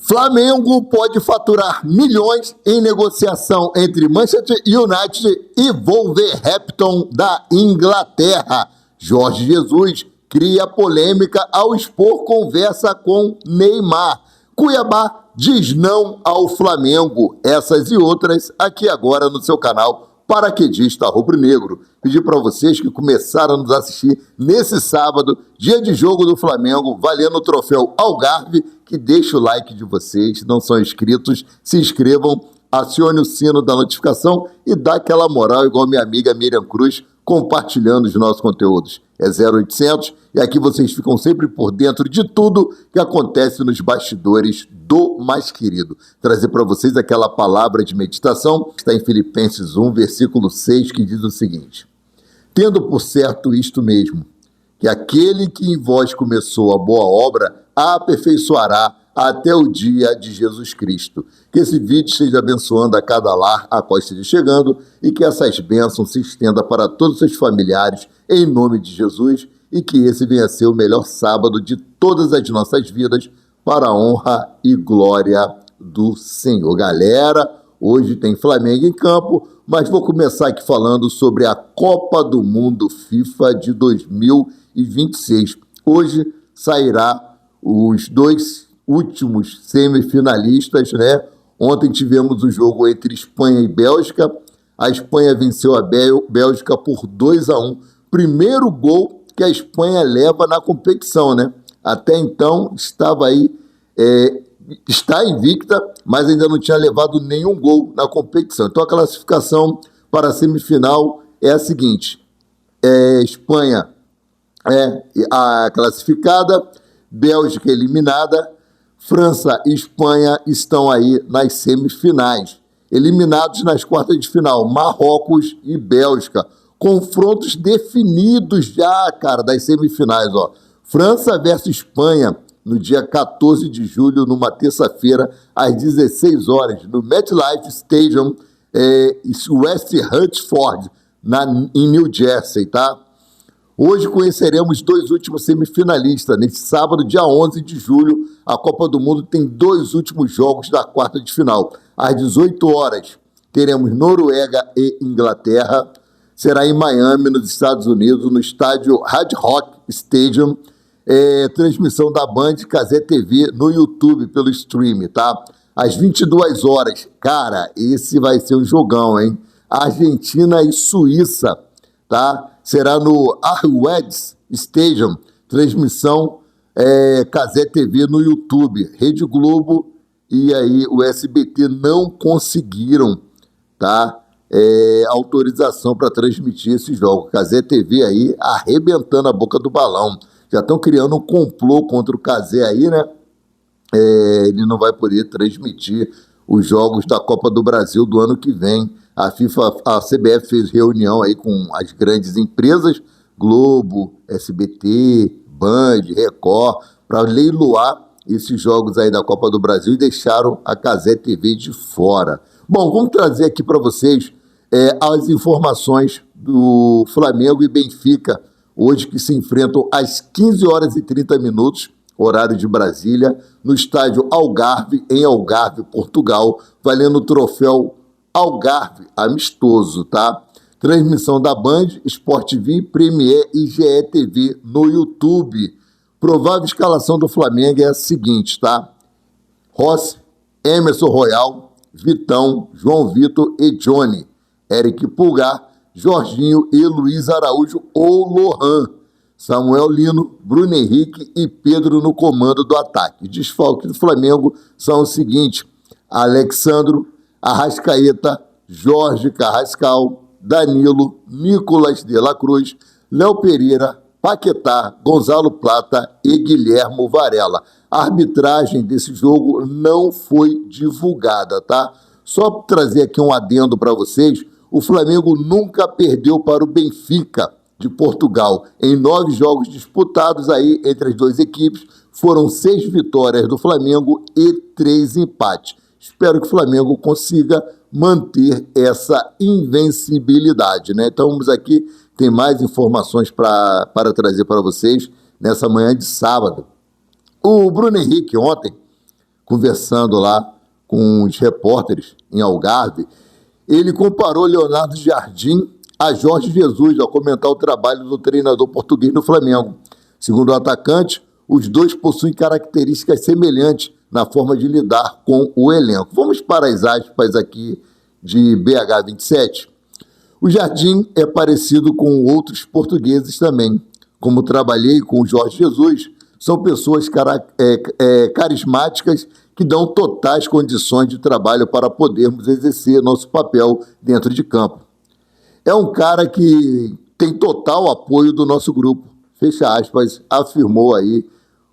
Flamengo pode faturar milhões em negociação entre Manchester United e Wolverhampton da Inglaterra. Jorge Jesus cria polêmica ao expor conversa com Neymar. Cuiabá diz não ao Flamengo. Essas e outras aqui agora no seu canal Paraquedista Rubro-Negro. Pedir para vocês que começaram a nos assistir nesse sábado, dia de jogo do Flamengo, valendo o troféu Algarve, que deixa o like de vocês, se não são inscritos, se inscrevam, acione o sino da notificação e dá aquela moral igual minha amiga Miriam Cruz, compartilhando os nossos conteúdos. É 0800 e aqui vocês ficam sempre por dentro de tudo que acontece nos bastidores do mais querido. Trazer para vocês aquela palavra de meditação que está em Filipenses 1, versículo 6, que diz o seguinte: tendo por certo isto mesmo, que aquele que em vós começou a boa obra a aperfeiçoará até o dia de Jesus Cristo. Que esse vídeo esteja abençoando a cada lar a qual esteja chegando e que essas bênçãos se estendam para todos os seus familiares, em nome de Jesus, e que esse venha a ser o melhor sábado de todas as nossas vidas, para a honra e glória do Senhor. Galera, hoje tem Flamengo em campo, mas vou começar aqui falando sobre a Copa do Mundo FIFA de 2026. Hoje sairá os dois últimos semifinalistas, né? Ontem tivemos o jogo entre Espanha e Bélgica. A Espanha venceu a Bélgica por 2-1. Primeiro gol que a Espanha leva na competição, né? Até então estava aí, está invicta, mas ainda não tinha levado nenhum gol na competição. Então a classificação para a semifinal é a seguinte: Espanha é a classificada, Bélgica eliminada, França e Espanha estão aí nas semifinais. Eliminados nas quartas de final, Marrocos e Bélgica. Confrontos definidos já, cara, das semifinais, ó. França versus Espanha, no dia 14 de julho, numa terça-feira, às 16 horas, no MetLife Stadium, West Rutherford, em New Jersey, tá? Hoje conheceremos dois últimos semifinalistas. Neste sábado, dia 11 de julho, a Copa do Mundo tem dois últimos jogos da quarta de final. Às 18 horas, teremos Noruega e Inglaterra. Será em Miami, nos Estados Unidos, no estádio Hard Rock Stadium. Transmissão da Band, Cazé TV, no YouTube, pelo stream, tá? Às 22 horas, cara, esse vai ser um jogão, hein? Argentina e Suíça, tá? Será no Arrowhead Stadium, transmissão Cazé TV no YouTube. Rede Globo e aí o SBT não conseguiram, tá? Autorização para transmitir esse jogo. Cazé TV aí arrebentando a boca do balão. Já estão criando um complô contra o Cazé aí, né? Ele não vai poder transmitir os jogos da Copa do Brasil do ano que vem. A CBF fez reunião aí com as grandes empresas, Globo, SBT, Band, Record, para leiloar esses jogos aí da Copa do Brasil e deixaram a Cazé TV de fora. Bom, vamos trazer aqui para vocês as informações do Flamengo e Benfica, hoje que se enfrentam às 15 horas e 30 minutos, horário de Brasília, no estádio Algarve, em Algarve, Portugal, valendo o troféu Algarve amistoso, tá? Transmissão da Band, Sport TV, Premier e GE TV no YouTube. Provável escalação do Flamengo é a seguinte, tá? Rossi, Emerson Royal, Vitão, João Vitor e Johnny, Eric Pulgar, Jorginho e Luiz Araújo ou Lohan, Samuel Lino, Bruno Henrique e Pedro no comando do ataque. Desfalques do Flamengo são os seguintes: Alexandro, Arrascaeta, Jorge Carrascal, Danilo, Nicolas de la Cruz, Léo Pereira, Paquetá, Gonzalo Plata e Guilhermo Varela. A arbitragem desse jogo não foi divulgada, tá? Só para trazer aqui um adendo para vocês, o Flamengo nunca perdeu para o Benfica de Portugal. Em 9 jogos disputados aí entre as duas equipes, foram 6 vitórias do Flamengo e 3 empates. Espero que o Flamengo consiga manter essa invencibilidade, né? Então vamos aqui, tem mais informações para trazer para vocês nessa manhã de sábado. O Bruno Henrique ontem conversando lá com os repórteres em Algarve, ele comparou Leonardo Jardim a Jorge Jesus ao comentar o trabalho do treinador português no Flamengo. Segundo o atacante, os dois possuem características semelhantes na forma de lidar com o elenco. Vamos para as aspas aqui de BH27. O Jardim é parecido com outros portugueses também. Como trabalhei com o Jorge Jesus, são pessoas carismáticas que dão totais condições de trabalho para podermos exercer nosso papel dentro de campo. É um cara que tem total apoio do nosso grupo, fecha aspas, afirmou aí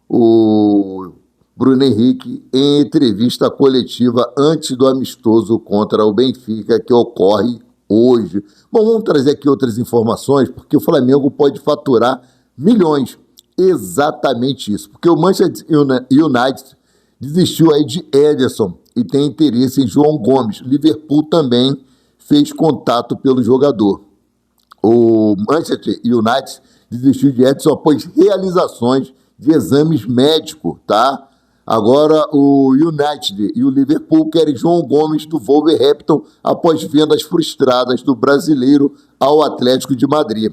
o Bruno Henrique em entrevista coletiva antes do amistoso contra o Benfica, que ocorre hoje. Bom, vamos trazer aqui outras informações, porque o Flamengo pode faturar milhões. Exatamente isso, porque o Manchester United desistiu aí de Ederson e tem interesse em João Gomes. Liverpool também fez contato pelo jogador. O Manchester United desistiu de Ederson após realizações de exames médicos, tá? Agora o United e o Liverpool querem João Gomes do Wolverhampton após vendas frustradas do brasileiro ao Atlético de Madrid.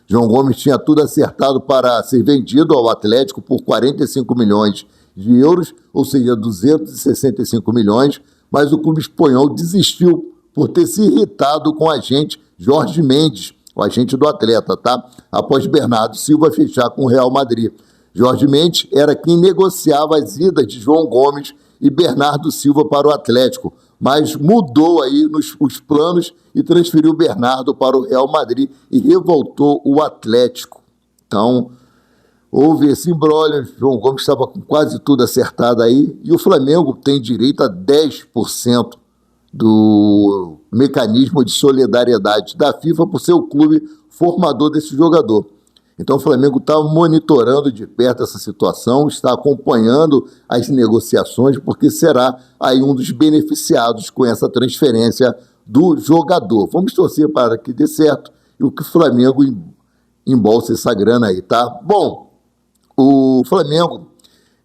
João Gomes tinha tudo acertado para ser vendido ao Atlético por 45 milhões de euros, ou seja, 265 milhões, mas o clube espanhol desistiu por ter se irritado com o agente Jorge Mendes, o agente do atleta, tá? Após Bernardo Silva fechar com o Real Madrid. Jorge Mendes era quem negociava as idas de João Gomes e Bernardo Silva para o Atlético, mas mudou aí os planos e transferiu Bernardo para o Real Madrid e revoltou o Atlético. Então, houve esse imbróglio, João Gomes estava com quase tudo acertado aí, e o Flamengo tem direito a 10% do mecanismo de solidariedade da FIFA por ser o clube formador desse jogador. Então o Flamengo está monitorando de perto essa situação, está acompanhando as negociações, porque será aí um dos beneficiados com essa transferência do jogador. Vamos torcer para que dê certo e que o Flamengo embolse essa grana aí, tá? Bom, o Flamengo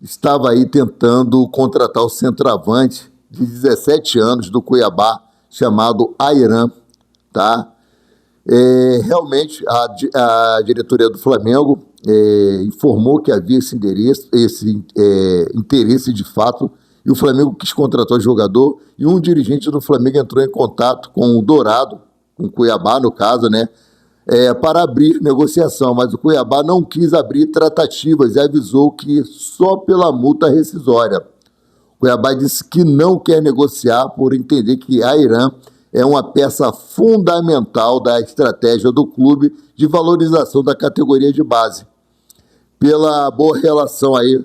estava aí tentando contratar o centroavante de 17 anos do Cuiabá, chamado Ayran, tá? Realmente, a diretoria do Flamengo informou que havia esse interesse de fato, e o Flamengo quis contratar o jogador, e um dirigente do Flamengo entrou em contato com o Dourado, com o Cuiabá, no caso, né, para abrir negociação, mas o Cuiabá não quis abrir tratativas e avisou que só pela multa rescisória. O Cuiabá disse que não quer negociar por entender que Ayran é uma peça fundamental da estratégia do clube de valorização da categoria de base. Pela boa relação aí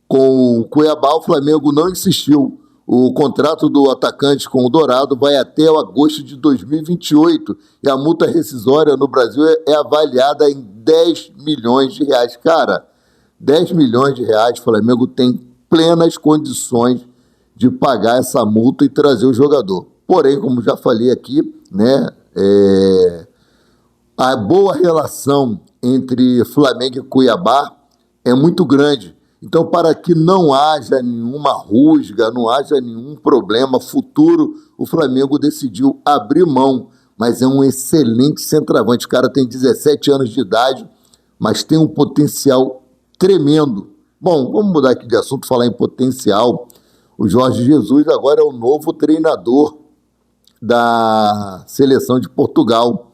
com o Cuiabá, o Flamengo não insistiu. O contrato do atacante com o Dourado vai até agosto de 2028 e a multa rescisória no Brasil é avaliada em 10 milhões de reais. Cara, 10 milhões de reais, o Flamengo tem plenas condições de pagar essa multa e trazer o jogador. Porém, como já falei aqui, né, a boa relação entre Flamengo e Cuiabá é muito grande. Então, para que não haja nenhuma rusga, não haja nenhum problema futuro, o Flamengo decidiu abrir mão. Mas é um excelente centroavante. O cara tem 17 anos de idade, mas tem um potencial tremendo. Bom, vamos mudar aqui de assunto, falar em potencial. O Jorge Jesus agora é o novo treinador da seleção de Portugal.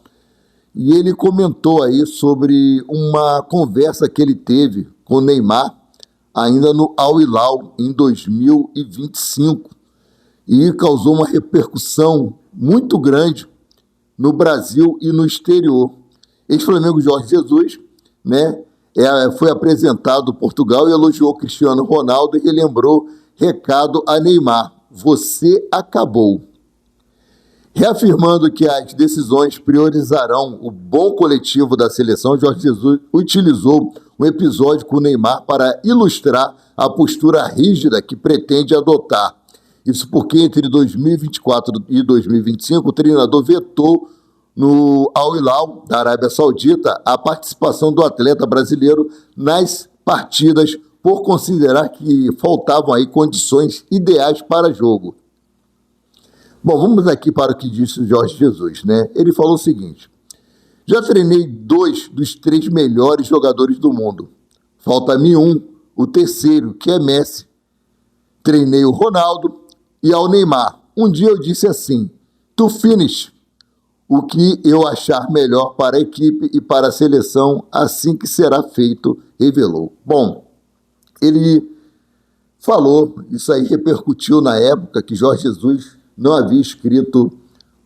E ele comentou aí sobre uma conversa que ele teve com o Neymar, ainda no Al Hilal, em 2025, e causou uma repercussão muito grande no Brasil e no exterior. Ex-Flamengo Jorge Jesus, né, foi apresentado Portugal e elogiou Cristiano Ronaldo e relembrou recado a Neymar: você acabou. Reafirmando que as decisões priorizarão o bom coletivo da seleção, Jorge Jesus utilizou um episódio com o Neymar para ilustrar a postura rígida que pretende adotar. Isso porque entre 2024 e 2025 o treinador vetou no Al Hilal da Arábia Saudita a participação do atleta brasileiro nas partidas por considerar que faltavam aí condições ideais para jogo. Bom, vamos aqui para o que disse o Jorge Jesus, né? Ele falou o seguinte: já treinei 2 dos 3 melhores jogadores do mundo. Falta-me o terceiro, que é Messi. Treinei o Ronaldo e ao Neymar. Um dia eu disse assim: to finish. O que eu achar melhor para a equipe e para a seleção, assim que será feito, revelou. Bom, ele falou, isso aí repercutiu na época que Jorge Jesus não havia inscrito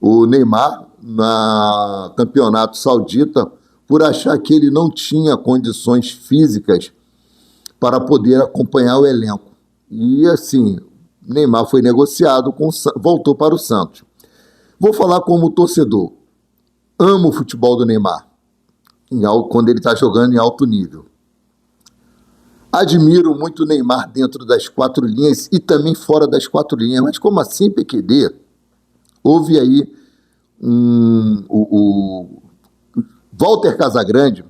o Neymar no campeonato saudita por achar que ele não tinha condições físicas para poder acompanhar o elenco. E assim, Neymar foi negociado, voltou para o Santos. Vou falar como torcedor. Amo o futebol do Neymar, quando ele está jogando em alto nível. Admiro muito o Neymar dentro das 4 linhas e também fora das 4 linhas. Mas como assim, PQD? Houve aí o Walter Casagrande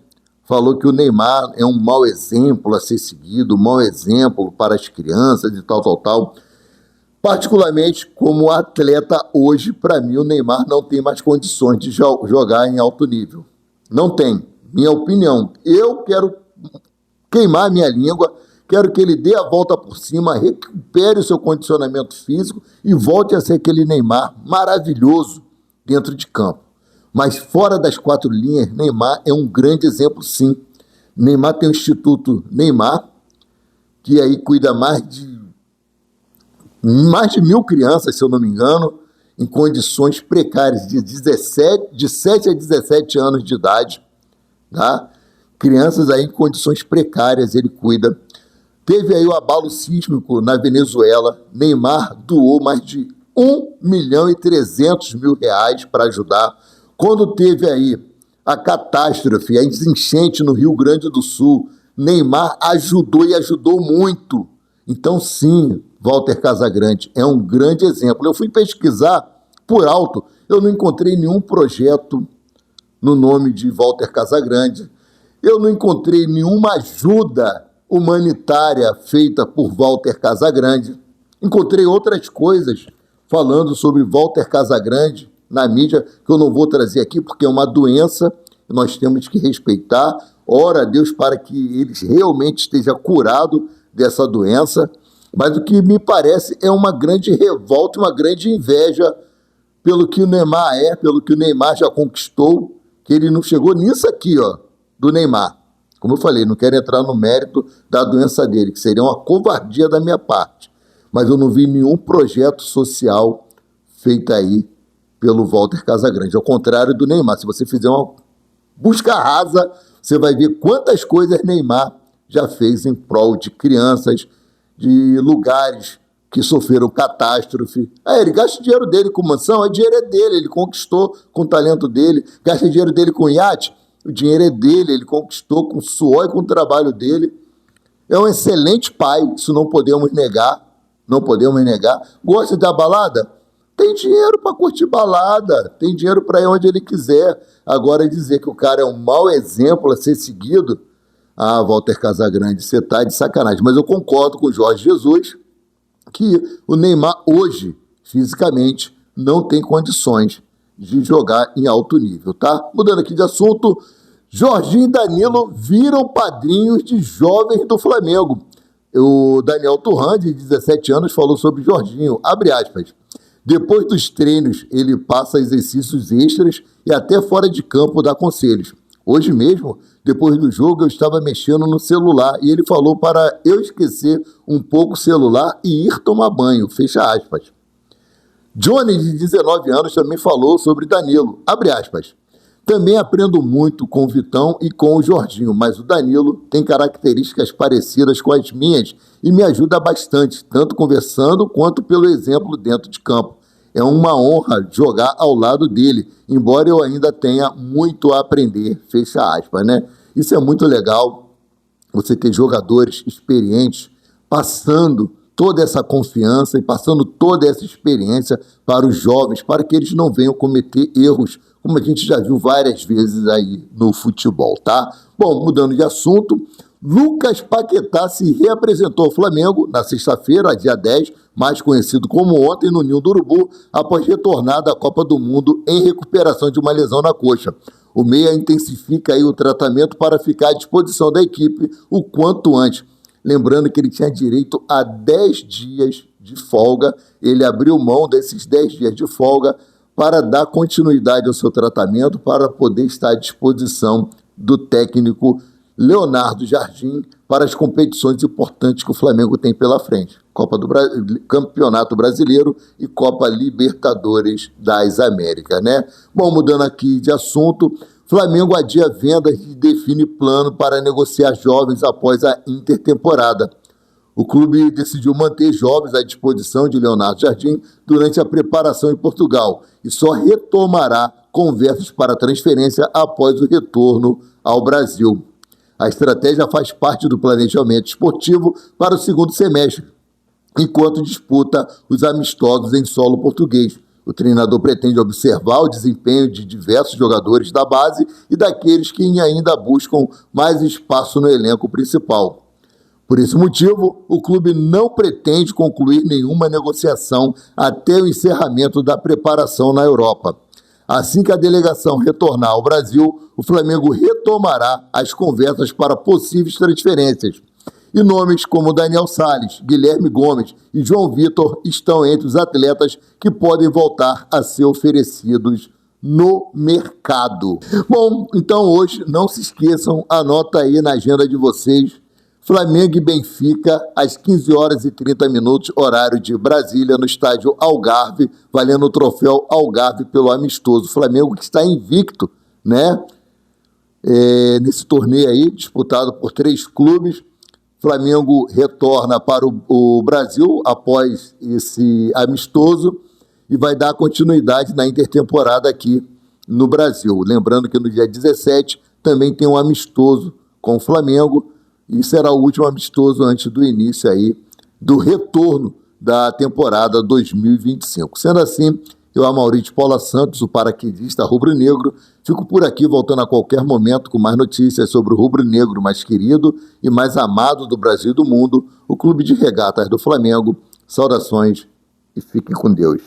falou que o Neymar é um mau exemplo a ser seguido, um mau exemplo para as crianças e tal. Particularmente, como atleta hoje, para mim, o Neymar não tem mais condições de jogar em alto nível. Não tem. Minha opinião. Eu quero queimar minha língua, quero que ele dê a volta por cima, recupere o seu condicionamento físico e volte a ser aquele Neymar maravilhoso dentro de campo. Mas fora das 4 linhas, Neymar é um grande exemplo, sim. Neymar tem o Instituto Neymar, que aí cuida mais de 1.000 crianças, se eu não me engano, em condições precárias, de 7 a 17 anos de idade, tá? Crianças aí em condições precárias, ele cuida. Teve aí o abalo sísmico na Venezuela, Neymar doou mais de 1.300.000 para ajudar. Quando teve aí a catástrofe, a enchente no Rio Grande do Sul, Neymar ajudou e ajudou muito. Então, sim, Walter Casagrande é um grande exemplo. Eu fui pesquisar por alto, eu não encontrei nenhum projeto no nome de Walter Casagrande. Eu não encontrei nenhuma ajuda humanitária feita por Walter Casagrande. Encontrei outras coisas falando sobre Walter Casagrande na mídia, que eu não vou trazer aqui porque é uma doença, nós temos que respeitar. Ora a Deus para que ele realmente esteja curado dessa doença. Mas o que me parece é uma grande revolta, uma grande inveja pelo que o Neymar é, pelo que o Neymar já conquistou, que ele não chegou nisso aqui, ó, do Neymar. Como eu falei, não quero entrar no mérito da doença dele, que seria uma covardia da minha parte. Mas eu não vi nenhum projeto social feito aí pelo Walter Casagrande. Ao contrário do Neymar, se você fizer uma busca rasa, você vai ver quantas coisas Neymar já fez em prol de crianças, de lugares que sofreram catástrofe. Ele gasta o dinheiro dele com mansão, o dinheiro é dele, ele conquistou com o talento dele. Gasta o dinheiro dele com iate, o dinheiro é dele, ele conquistou com o suor e com o trabalho dele. É um excelente pai, isso não podemos negar, não podemos negar. Gosta da balada? Tem dinheiro para curtir balada, tem dinheiro para ir onde ele quiser. Agora dizer que o cara é um mau exemplo a ser seguido, Walter Casagrande, você está de sacanagem. Mas eu concordo com o Jorge Jesus que o Neymar hoje, fisicamente, não tem condições de jogar em alto nível, tá? Mudando aqui de assunto, Jorginho e Danilo viram padrinhos de jovens do Flamengo. O Daniel Turhan, de 17 anos, falou sobre Jorginho, abre aspas, depois dos treinos ele passa exercícios extras e até fora de campo dá conselhos. Hoje mesmo, depois do jogo, eu estava mexendo no celular e ele falou para eu esquecer um pouco o celular e ir tomar banho, fecha aspas. Johnny, de 19 anos, também falou sobre Danilo, abre aspas. Também aprendo muito com o Vitão e com o Jorginho, mas o Danilo tem características parecidas com as minhas e me ajuda bastante, tanto conversando quanto pelo exemplo dentro de campo. É uma honra jogar ao lado dele, embora eu ainda tenha muito a aprender, fecha aspas, né? Isso é muito legal, você ter jogadores experientes passando toda essa confiança e passando toda essa experiência para os jovens, para que eles não venham cometer erros, como a gente já viu várias vezes aí no futebol, tá? Bom, mudando de assunto, Lucas Paquetá se reapresentou ao Flamengo na sexta-feira, dia 10, mais conhecido como ontem, no Ninho do Urubu, após retornar da Copa do Mundo em recuperação de uma lesão na coxa. O meia intensifica aí o tratamento para ficar à disposição da equipe o quanto antes. Lembrando que ele tinha direito a 10 dias de folga, ele abriu mão desses 10 dias de folga para dar continuidade ao seu tratamento, para poder estar à disposição do técnico Leonardo Jardim para as competições importantes que o Flamengo tem pela frente. Campeonato Brasileiro e Copa Libertadores das Américas, né? Bom, mudando aqui de assunto, Flamengo adia vendas e define plano para negociar jovens após a intertemporada. O clube decidiu manter jovens à disposição de Leonardo Jardim durante a preparação em Portugal e só retomará conversas para transferência após o retorno ao Brasil. A estratégia faz parte do planejamento esportivo para o segundo semestre, enquanto disputa os amistosos em solo português. O treinador pretende observar o desempenho de diversos jogadores da base e daqueles que ainda buscam mais espaço no elenco principal. Por esse motivo, o clube não pretende concluir nenhuma negociação até o encerramento da preparação na Europa. Assim que a delegação retornar ao Brasil, o Flamengo retomará as conversas para possíveis transferências. E nomes como Daniel Salles, Guilherme Gomes e João Vitor estão entre os atletas que podem voltar a ser oferecidos no mercado. Bom, então hoje, não se esqueçam, anota aí na agenda de vocês, Flamengo e Benfica, às 15h30, horário de Brasília, no estádio Algarve, valendo o troféu Algarve pelo amistoso. Flamengo que está invicto, né? Nesse torneio aí, disputado por 3 clubes. Flamengo retorna para o Brasil após esse amistoso e vai dar continuidade na intertemporada aqui no Brasil. Lembrando que no dia 17 também tem um amistoso com o Flamengo, e será o último amistoso antes do início aí do retorno da temporada 2025. Sendo assim, eu, Amaury de Paula Santos, o paraquedista rubro-negro, fico por aqui voltando a qualquer momento com mais notícias sobre o rubro-negro mais querido e mais amado do Brasil e do mundo, o Clube de Regatas do Flamengo. Saudações e fiquem com Deus.